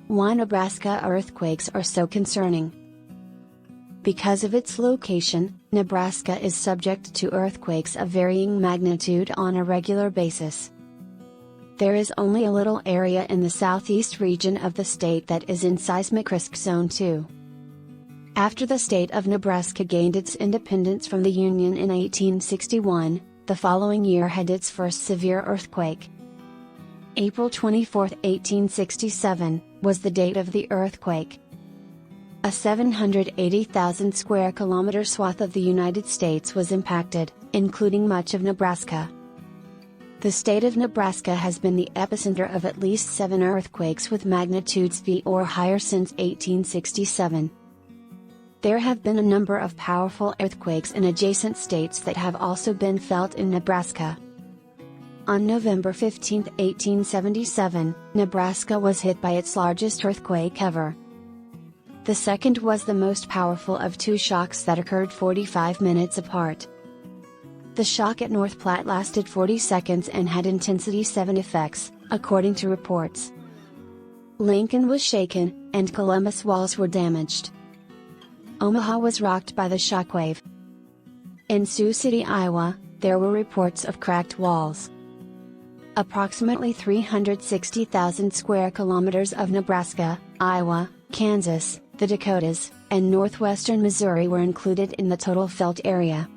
Why Nebraska earthquakes are so concerning. Because of its location, Nebraska is subject to earthquakes of varying magnitude on a regular basis. There is only a little area in the southeast region of the state that is in seismic risk zone 2. After the state of Nebraska gained its independence from the Union in 1861, the following year had its first severe earthquake. April 24, 1867, was the date of the earthquake. A 780,000 square kilometer swath of the United States was impacted, including much of Nebraska. The state of Nebraska has been the epicenter of at least 7 earthquakes with magnitudes V or higher since 1867. There have been a number of powerful earthquakes in adjacent states that have also been felt in Nebraska. On November 15, 1877, Nebraska was hit by its largest earthquake ever. The second was the most powerful of 2 shocks that occurred 45 minutes apart. The shock at North Platte lasted 40 seconds and had intensity 7 effects, according to reports. Lincoln was shaken, and Columbus walls were damaged. Omaha was rocked by the shockwave. In Sioux City, Iowa, there were reports of cracked walls. Approximately 360,000 square kilometers of Nebraska, Iowa, Kansas, the Dakotas, and northwestern Missouri were included in the total felt area.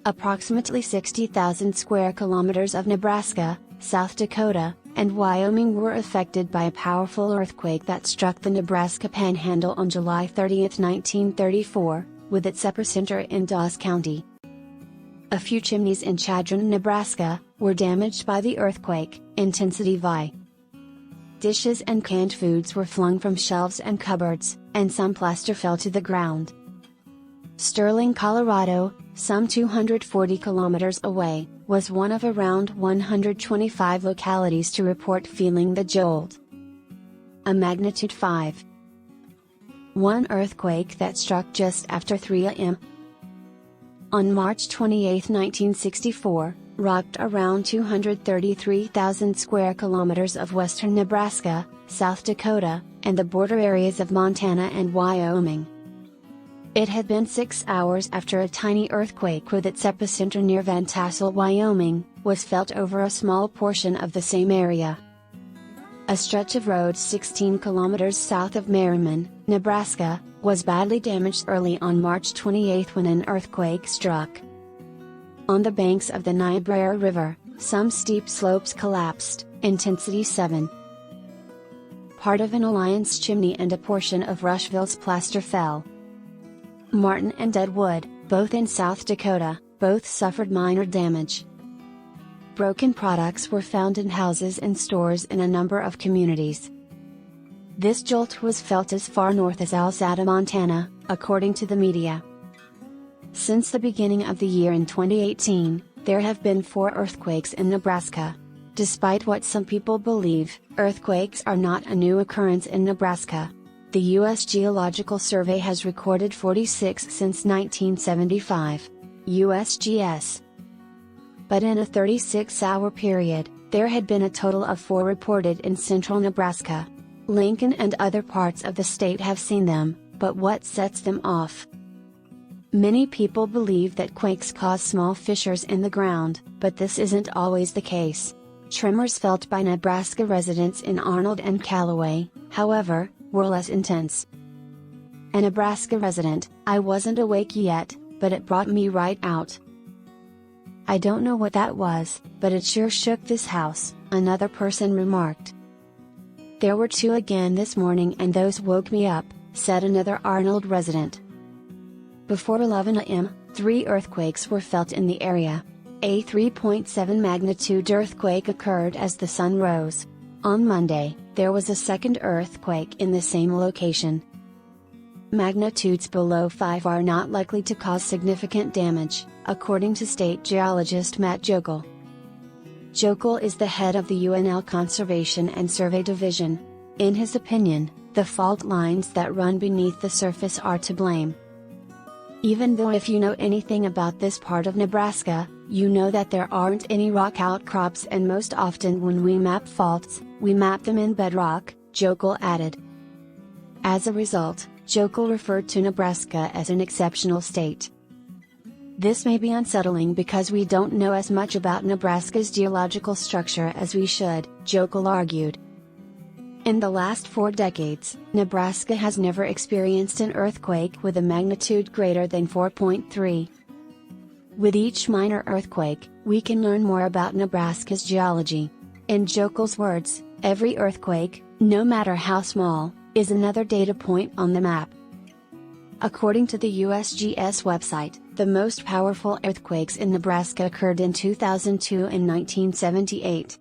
Approximately 60,000 square kilometers of Nebraska, South Dakota, and Wyoming were affected by a powerful earthquake that struck the Nebraska Panhandle on July 30, 1934, with its epicenter in Dawes County. A few chimneys in Chadron, Nebraska, were damaged by the earthquake, intensity Vi. Dishes and canned foods were flung from shelves and cupboards, and some plaster fell to the ground. Sterling, Colorado, some 240 kilometers away, was one of around 125 localities to report feeling the jolt. A magnitude 5.1 earthquake that struck just after 3 a.m. on March 28, 1964, rocked around 233,000 square kilometers of western Nebraska, South Dakota, and the border areas of Montana and Wyoming. It had been 6 hours after a tiny earthquake with its epicenter near Van Tassel, Wyoming, was felt over a small portion of the same area. A stretch of road 16 kilometers south of Merriman, Nebraska, was badly damaged early on March 28 when an earthquake struck. On the banks of the Niobrara River, some steep slopes collapsed, intensity 7. Part of an Alliance chimney and a portion of Rushville's plaster fell. Martin and Deadwood, both in South Dakota, both suffered minor damage. Broken products were found in houses and stores in a number of communities. This jolt was felt as far north as Alzada, Montana, according to the media. Since the beginning of the year in 2018, there have been 4 earthquakes in Nebraska. Despite what some people believe, earthquakes are not a new occurrence in Nebraska. The U.S. Geological Survey has recorded 46 since 1975, USGS. But in a 36-hour period, there had been a total of 4 reported in central Nebraska. Lincoln and other parts of the state have seen them, but what sets them off? Many people believe that quakes cause small fissures in the ground, but this isn't always the case. Tremors felt by Nebraska residents in Arnold and Callaway, however, were less intense. A Nebraska resident, "I wasn't awake yet, but it brought me right out. I don't know what that was, but it sure shook this house," another person remarked. "There were 2 again this morning and those woke me up," said another Arnold resident. Before 11 a.m., 3 earthquakes were felt in the area. A 3.7 magnitude earthquake occurred as the sun rose. On Monday, there was a second earthquake in the same location. Magnitudes below 5 are not likely to cause significant damage, according to state geologist Matt Jokel. Jokel is the head of the UNL Conservation and Survey Division. In his opinion, the fault lines that run beneath the surface are to blame. Even though if you know anything about this part of Nebraska, you know that there aren't any rock outcrops, and most often when we map faults, we map them in bedrock, Zazzle added. As a result, Zazzle referred to Nebraska as an exceptional state. This may be unsettling because we don't know as much about Nebraska's geological structure as we should, Zazzle argued. In the last 4 decades, Nebraska has never experienced an earthquake with a magnitude greater than 4.3. With each minor earthquake, we can learn more about Nebraska's geology. In Zazzle's words, every earthquake, no matter how small, is another data point on the map. According to the USGS website, the most powerful earthquakes in Nebraska occurred in 2002 and 1978.